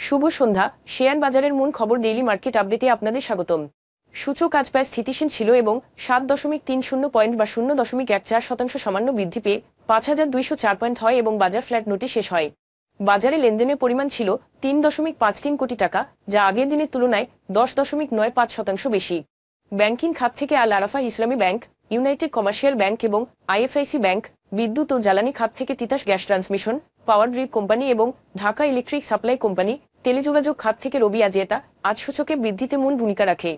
শুভ সন্ধ্যা। Share বাজারের মূল খবর ডেইলি মার্কেট আপডেটে আপনাদের স্বাগতম। সূচক আজ প্রায় স্থিতিশীল ছিল এবং 7.30 পয়েন্ট বা 0.14% সামান্য বৃদ্ধি পেয়ে 5,204 পয়েন্ট হয় এবং বাজার ফ্ল্যাট নোটে শেষ হয়। বাজারে লেনদেনের পরিমাণ ছিল 3.53 কোটি টাকা, যা আগের দিনের তুলনায় 10.95% বেশি। ব্যাংকিং খাত থেকে Al Arafah Islami bank, United commercial bank এবং আইএফআইসি ব্যাংক, বিদ্যুৎ ও জ্বালানি খাত থেকে Titas gas transmission, power grid company এবং ঢাকা ইলেকট্রিক সাপ্লাই কোম্পানি, টেলিযোগাযোগ খাত থেকে রবি আজিয়েতা আজ সূচকে বৃদ্ধিতে মূল ভূমিকা রাখে।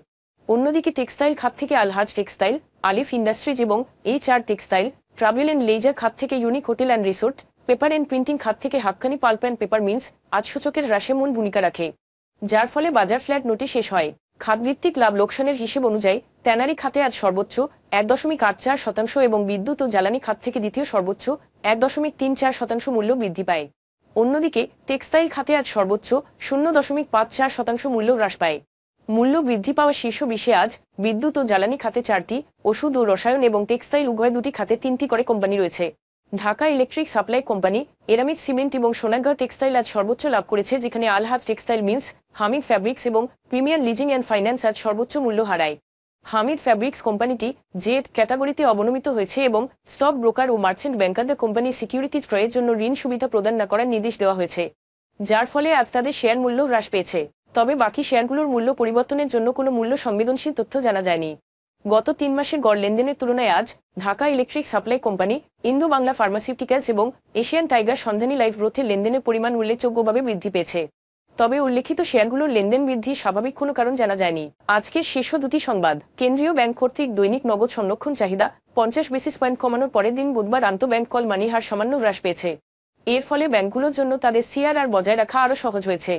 অন্যদিকে টেক্সটাইল খাত থেকে আলহাজ টেক্সটাইল, আলিফ ইন্ডাস্ট্রিজ এবং HR textile, travel and leisure খাত থেকে unique hotel and resort, paper and printing খাত থেকে Haqqani pulp and paper mills আজ সূচকের হ্রাসে মূল ভূমিকা রাখে, যার ফলে বাজার ফ্ল্যাট নোটে শেষ হয়। খাতভিত্তিক লাভ লোকসানের হিসেব অনুযায়ী ট্যানারি খাতে আজ সর্বোচ্চ 1.84% এবং বিদ্যুৎ ও জ্বালানি খাত থেকে দ্বিতীয় সর্বোচ্চ 1.34% মূল্য বৃদ্ধি পায়। অন্যদিকে টেক্সটাইল খাতে আজ সর্বোচ্চ 0.54% মূল্য হ্রাস পায়। মূল্য বৃদ্ধি পাওয়া শীর্ষ 20-এ আজ বিদ্যুৎ ও জ্বালানি খাতে 4টি, ওষুধ ও রসায়ন এবং টেক্সটাইল উভয় দুটি খাতে 3টি করে কোম্পানি রয়েছে। Dhaka electric supply company, Aramit cement এবং সোনারগাঁও টেক্সটাইল আজ সর্বোচ্চ লাভ করেছে, যেখানে Alhaj textile mills, Hamid fabrics এবং প্রিমিয়ার লিজিং অ্যান্ড ফাইন্যান্স আজ সর্বোচ্চ মূল্য হারায়। হামিদ ফ্যাব্রিক্স কোম্পানিটি জেড ক্যাটাগরিতে অবনমিত হয়েছে এবং স্টক ব্রোকার ও মার্চেন্ট ব্যাংকারদের কোম্পানি সিকিউরিটিজ ক্রয়ের জন্য ঋণ সুবিধা প্রদান না করার নির্দেশ দেওয়া হয়েছে, যার ফলে আজ তাদের শেয়ার মূল্য হ্রাস পেয়েছে। তবে বাকি শেয়ারগুলোর মূল্য পরিবর্তনের জন্য কোনো মূল্য সংবেদনশীল তথ্য জানা যায়নি। গত 3 মাসের গড় লেনদেনের তুলনায় আজ Dhaka electric supply company, Indo Bangla pharmaceuticals এবং এশিয়ান টাইগার সন্ধানী লাইফ গ্রোথের লেনদেনের পরিমাণ উল্লেখযোগ্যভাবে বৃদ্ধি পেয়েছে। তবে উল্লেখিত শেয়ারগুলোর লেনদেন বৃদ্ধির স্বাভাবিক কোনো কারণ জানা যায়নি। আজকের শীর্ষ দুটি সংবাদ। কেন্দ্রীয় ব্যাংক কর্তৃক দৈনিক নগদ সংরক্ষণ চাহিদা 50 বেসিস পয়েন্ট কমানোর পরের দিন বুধবার আন্তঃব্যাংক কল মানি হার সামান্য হ্রাস পেয়েছে। এর ফলে ব্যাংকগুলোর জন্য তাদের CRR বজায় রাখা আরও সহজ হয়েছে।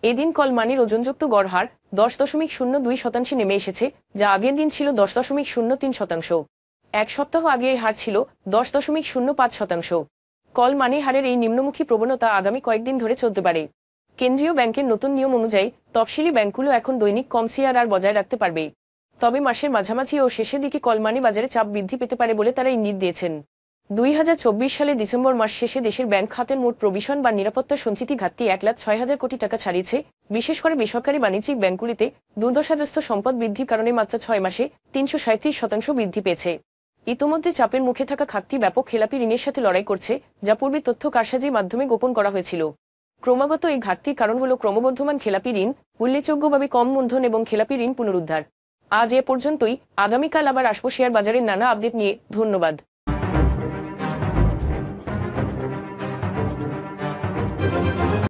এদিন কল মানির ওজনযুক্ত গড় হার 10.02% নেমে এসেছে, যা আগের দিন ছিল 10.03%। এক সপ্তাহ আগে এই হার ছিল 10.05%। কল মানি হারের এই নিম্নমুখী প্রবণতা আগামী কয়েকদিন ধরে চলতে পারে। কেন্দ্রীয় ব্যাংকের নতুন নিয়ম অনুযায়ী তফসিলি ব্যাংকগুলো এখন দৈনিক কম CRR বজায় রাখতে পারবে। তবে মাসের মাঝামাঝি ও শেষের দিকে কল মানি বাজারে চাপ বৃদ্ধি পেতে পারে বলে তারা ইঙ্গিত দিয়েছেন। 2024 সালে ডিসেম্বর মাস শেষে দেশের ব্যাংক খাতের মোট প্রভিশন বা নিরাপত্তা সঞ্চিতি ঘাটতি 1,06,000 কোটি টাকা ছাড়িয়েছে। বিশেষ করে বেসরকারি বাণিজ্যিক ব্যাংকগুলিতে দুর্দশাগ্রস্ত সম্পদ বৃদ্ধির কারণে মাত্র 6 মাসে 337% বৃদ্ধি পেয়েছে। ইতোমধ্যে চাপের মুখে থাকা খাতটি ব্যাপক খেলাপি ঋণের সাথে লড়াই করছে, যা পূর্বে তথ্য কারসাজির মাধ্যমে গোপন করা হয়েছিল। ক্রমাগত এই ঘাটতির কারণ হল ক্রমবর্ধমান খেলাপি ঋণ, উল্লেখযোগ্যভাবে কম মূলধন এবং খেলাপি ঋণ পুনরুদ্ধার। আজ এ পর্যন্তই। আগামীকাল আবার আসবো শেয়ার বাজারের নানা আপডেট নিয়ে। ধন্যবাদ।